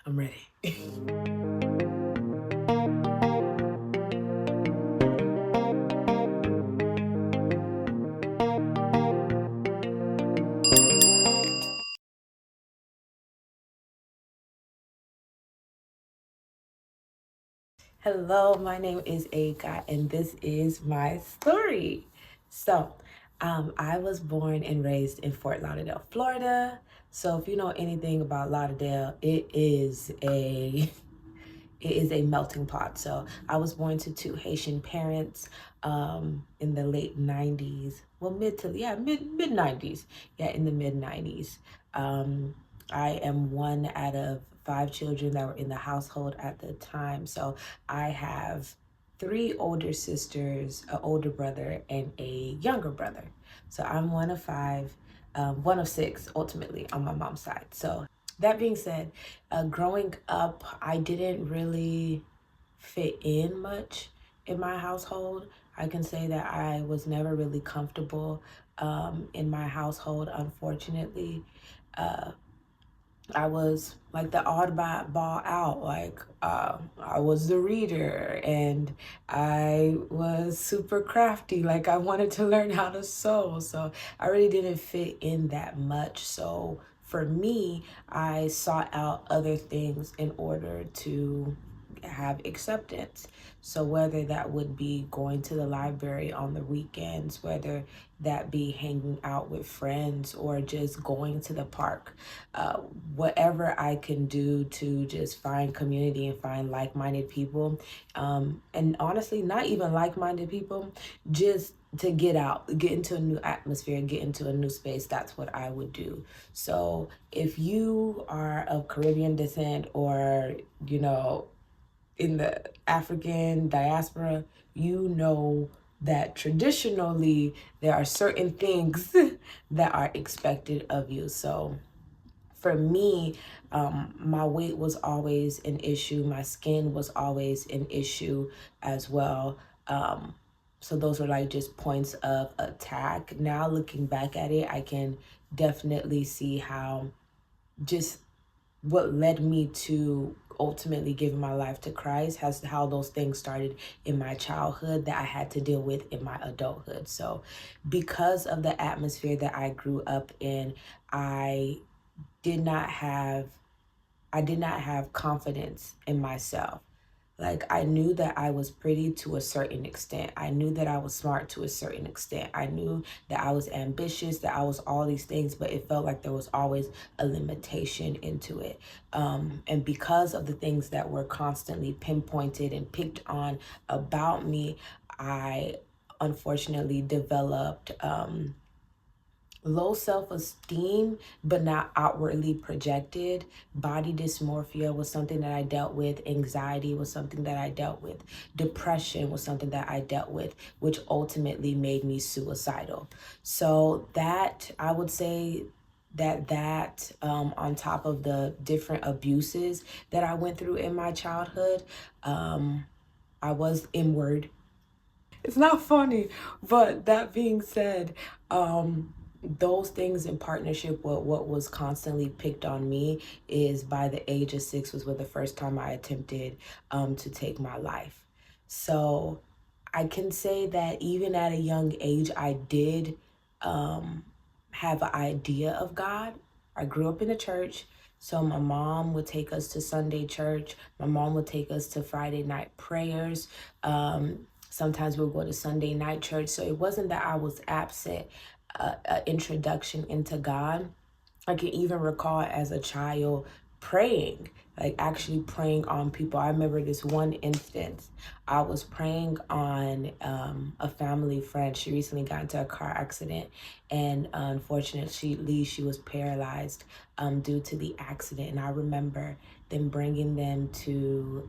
I'm ready. Hello, my name is Erica, and this is my story. So, I was born and raised in Fort Lauderdale, Florida. So, if you know anything about Lauderdale, it is a melting pot. So, I was born to two Haitian parents in the late '90s. Well, mid 90s. Yeah, in the mid '90s. I am one out of five children that were in the household at the time. So I have three older sisters, an older brother, and a younger brother. So I'm one of five, one of six ultimately on my mom's side. So that being said, growing up, I didn't really fit in much in my household. I can say that I was never really comfortable in my household, unfortunately. I was like the oddball out. I was the reader, and I was super crafty. Like I wanted to learn how to sew, so I really didn't fit in that much. So for me, I sought out other things in order to have acceptance. So whether that would be going to the library on the weekends, whether that be hanging out with friends or just going to the park, whatever I can do to just find community and find like-minded people, and honestly, not even like-minded people, just to get out, get into a new atmosphere, get into a new space. That's what I would do. So if you are of Caribbean descent, or in the African diaspora, you know that traditionally there are certain things that are expected of you. So for me, my weight was always an issue. My skin was always an issue as well. So those were like just points of attack. Now looking back at it, I can definitely see how just what led me to ultimately giving my life to Christ, has how those things started in my childhood that I had to deal with in my adulthood. So because of the atmosphere that I grew up in, I did not have confidence in myself. Like I knew that I was pretty to a certain extent. I knew that I was smart to a certain extent. I knew that I was ambitious, that I was all these things, but it felt like there was always a limitation into it. And because of the things that were constantly pinpointed and picked on about me, I unfortunately developed low self-esteem, but not outwardly projected. Body dysmorphia was something that I dealt with. Anxiety was something that I dealt with. Depression was something that I dealt with, which ultimately made me suicidal. So that, I would say, that on top of the different abuses that I went through in my childhood, I was inward. It's not funny, but that being said, those things in partnership with what was constantly picked on me is by the age of 6 was the first time I attempted to take my life. So I can say that even at a young age, I did have an idea of God. I grew up in the church. So my mom would take us to Sunday church. My mom would take us to Friday night prayers. Sometimes we'll go to Sunday night church. So it wasn't that I was absent an introduction into God. I can even recall as a child praying, like actually praying on people. I remember this one instance. I was praying on a family friend. She recently got into a car accident, and unfortunately, she was paralyzed due to the accident. And I remember them bringing them to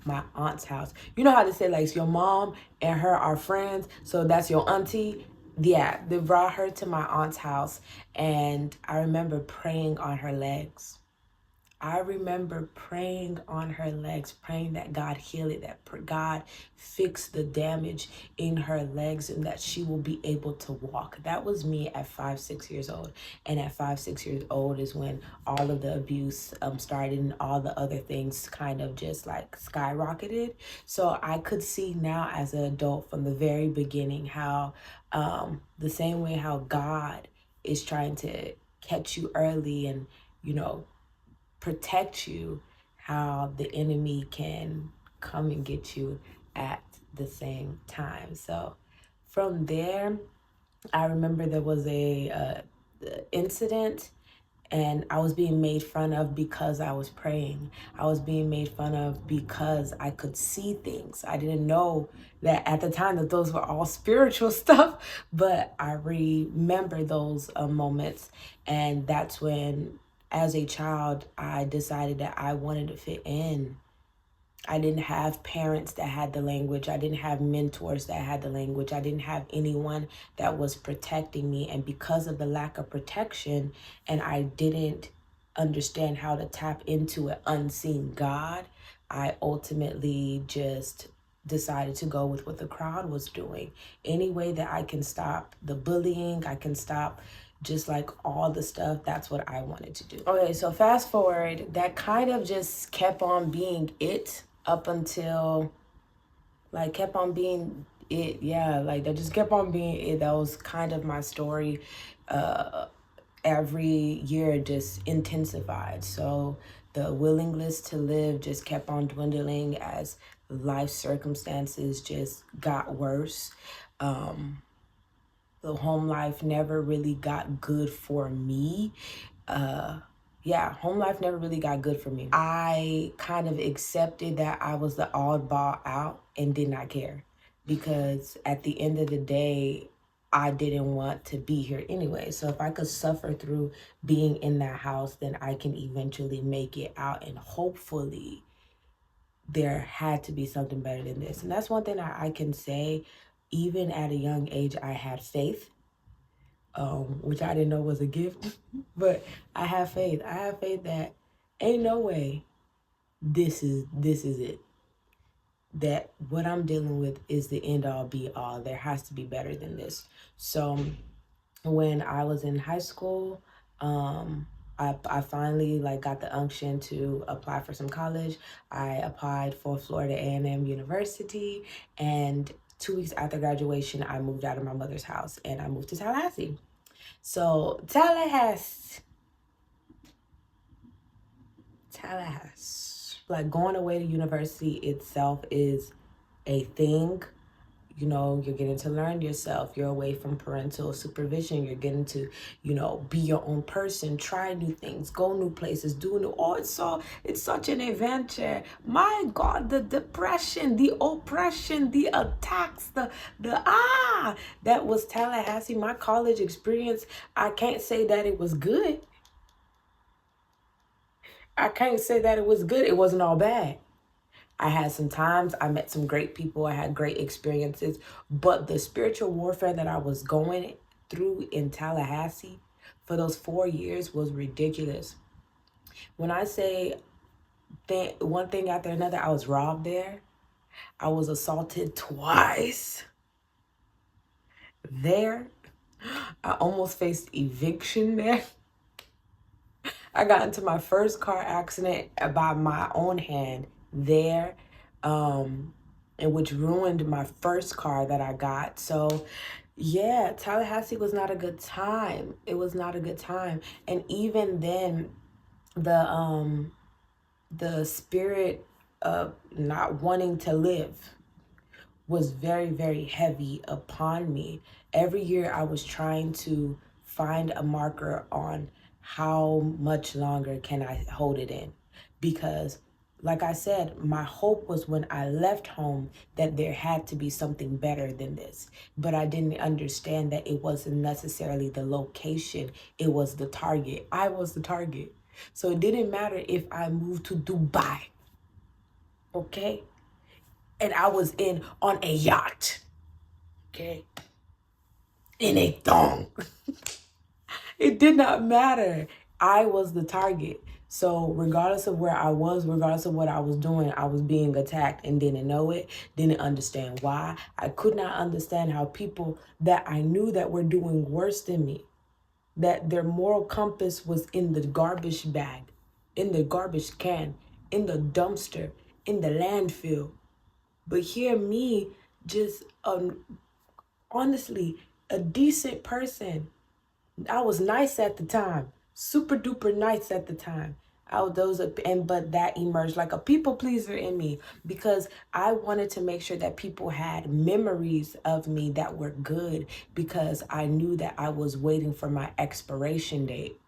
my aunt's house. You know how to say, like, your mom and her are friends, so that's your auntie. Yeah, they brought her to my aunt's house, and I remember praying on her legs. I remember praying on her legs, praying that God heal it, that God fix the damage in her legs and that she will be able to walk. That was me at 5, 6 years old. And at 5, 6 years old is when all of the abuse started and all the other things kind of just like skyrocketed. So I could see now as an adult from the very beginning how the same way how God is trying to catch you early and, you know, protect you, how the enemy can come and get you at the same time. So from there, I remember there was a incident, and I was being made fun of because I was praying. I was being made fun of because I could see things. I didn't know that at the time that those were all spiritual stuff, but I remember those moments. And that's when, as a child, I decided that I wanted to fit in. I didn't have parents that had the language. I didn't have mentors that had the language. I didn't have anyone that was protecting me. And because of the lack of protection, and I didn't understand how to tap into an unseen God, I ultimately just decided to go with what the crowd was doing. Any way that I can stop the bullying, I can stop just like all the stuff, that's what I wanted to do. Okay, so fast forward, that kind of just kept on being it up until, like, kept on being it. Yeah, like that just kept on being it. That was kind of my story. Every year just intensified. So the willingness to live just kept on dwindling as life circumstances just got worse. The home life never really got good for me. Home life never really got good for me. I kind of accepted that I was the oddball out and did not care, because at the end of the day, I didn't want to be here anyway. So if I could suffer through being in that house, then I can eventually make it out, and hopefully there had to be something better than this. And that's one thing I can say. Even at a young age, I had faith, which I didn't know was a gift, but I have faith. I have faith that ain't no way this is it. That what I'm dealing with is the end all be all. There has to be better than this. So when I was in high school, I finally got the unction to apply for some college. I applied for Florida A&M University, and 2 weeks after graduation, I moved out of my mother's house and I moved to Tallahassee. So Tallahassee, like going away to university itself is a thing. You know, you're getting to learn yourself. You're away from parental supervision. You're getting to, be your own person, try new things, go new places, do new. Oh, it's such an adventure. My God, the depression, the oppression, the attacks, that was Tallahassee. My college experience, I can't say that it was good. It wasn't all bad. I had some times, I met some great people, I had great experiences, but the spiritual warfare that I was going through in Tallahassee for those 4 years was ridiculous. When I say one thing after another, I was robbed there. I was assaulted twice there. I almost faced eviction there. I got into my first car accident by my own hand there, and which ruined my first car that I got. So yeah, Tallahassee was not a good time. It was not a good time. And even then, the spirit of not wanting to live was very, very heavy upon me. Every year I was trying to find a marker on how much longer can I hold it in, because like I said, my hope was when I left home that there had to be something better than this. But I didn't understand that it wasn't necessarily the location, it was the target. I was the target. So it didn't matter if I moved to Dubai, okay? And I was on a yacht, okay? In a thong. It did not matter. I was the target. So regardless of where I was, regardless of what I was doing, I was being attacked and didn't know it, didn't understand why. I could not understand how people that I knew that were doing worse than me, that their moral compass was in the garbage bag, in the garbage can, in the dumpster, in the landfill. But here me, just honestly, a decent person. I was nice at the time, super duper nice at the time. But that emerged like a people pleaser in me, because I wanted to make sure that people had memories of me that were good, because I knew that I was waiting for my expiration date.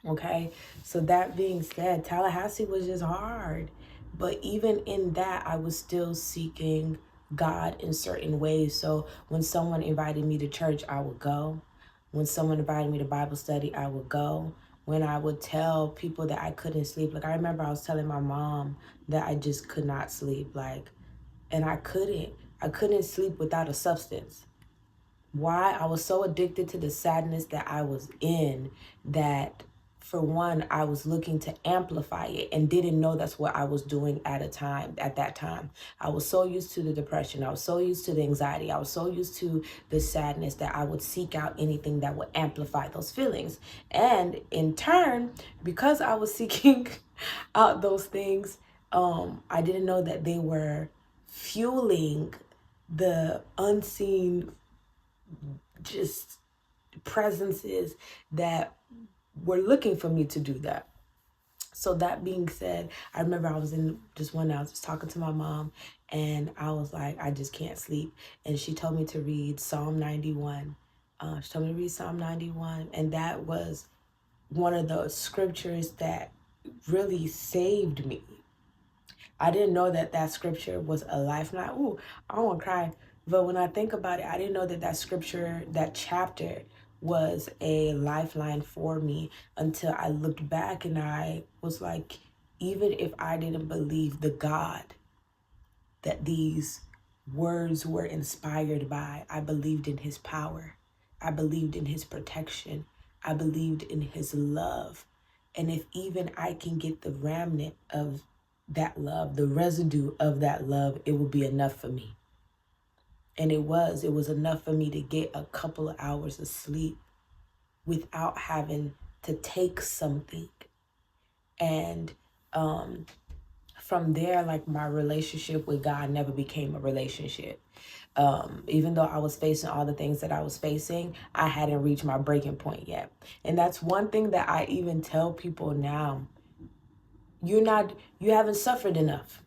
Okay, so that being said, Tallahassee was just hard. But even in that, I was still seeking God in certain ways. So when someone invited me to church, I would go. When someone invited me to Bible study, I would go. When I would tell people that I couldn't sleep, like I remember I was telling my mom that I just could not sleep, and I couldn't sleep without a substance. Why? I was so addicted to the sadness that I was in that, for one, I was looking to amplify it and didn't know that's what I was doing at that time. I was so used to the depression. I was so used to the anxiety. I was so used to the sadness that I would seek out anything that would amplify those feelings. And in turn, because I was seeking out those things, I didn't know that they were fueling the unseen just presences that were looking for me to do that. So that being said, I remember I was just talking to my mom, and I was like, I just can't sleep. And she told me to read Psalm 91. She told me to read Psalm 91. And that was one of the scriptures that really saved me. I didn't know that that scripture was a lifeline. Ooh, I don't want to cry. But when I think about it, I didn't know that that scripture, that chapter, was a lifeline for me until I looked back and I was like, even if I didn't believe the God that these words were inspired by, I believed in his power. I believed in his protection. I believed in his love. And if even I can get the remnant of that love, the residue of that love, it will be enough for me. And it was enough for me to get a couple of hours of sleep without having to take something. And from there, like, my relationship with God never became a relationship. Even though I was facing all the things that I was facing, I hadn't reached my breaking point yet. And that's one thing that I even tell people now. You haven't suffered enough.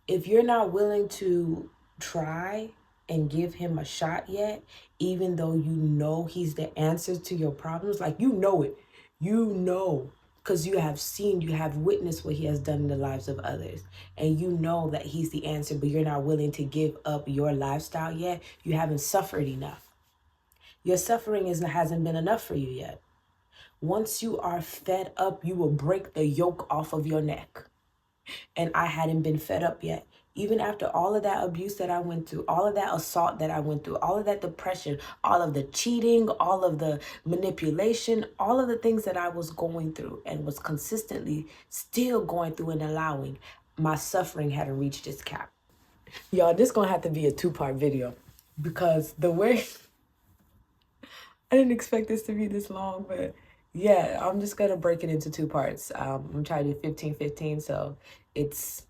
If you're not willing to try and give him a shot yet, even though you know he's the answer to your problems, like, you know it, because you have witnessed what he has done in the lives of others, and you know that he's the answer, but you're not willing to give up your lifestyle yet, you haven't suffered enough. Your suffering hasn't been enough for you yet. Once you are fed up, you will break the yoke off of your neck. And I hadn't been fed up yet. Even after all of that abuse that I went through, all of that assault that I went through, all of that depression, all of the cheating, all of the manipulation, all of the things that I was going through and was consistently still going through and allowing, my suffering hadn't reached its cap. Y'all, this gonna have to be a 2-part video, because the way I didn't expect this to be this long, but yeah, I'm just gonna break it into 2 parts. I'm trying to do 15-15, so it's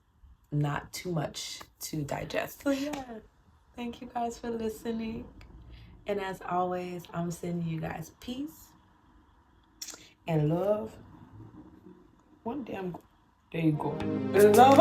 not too much to digest. So yeah, thank you guys for listening. And as always, I'm sending you guys peace and love. There you go. Love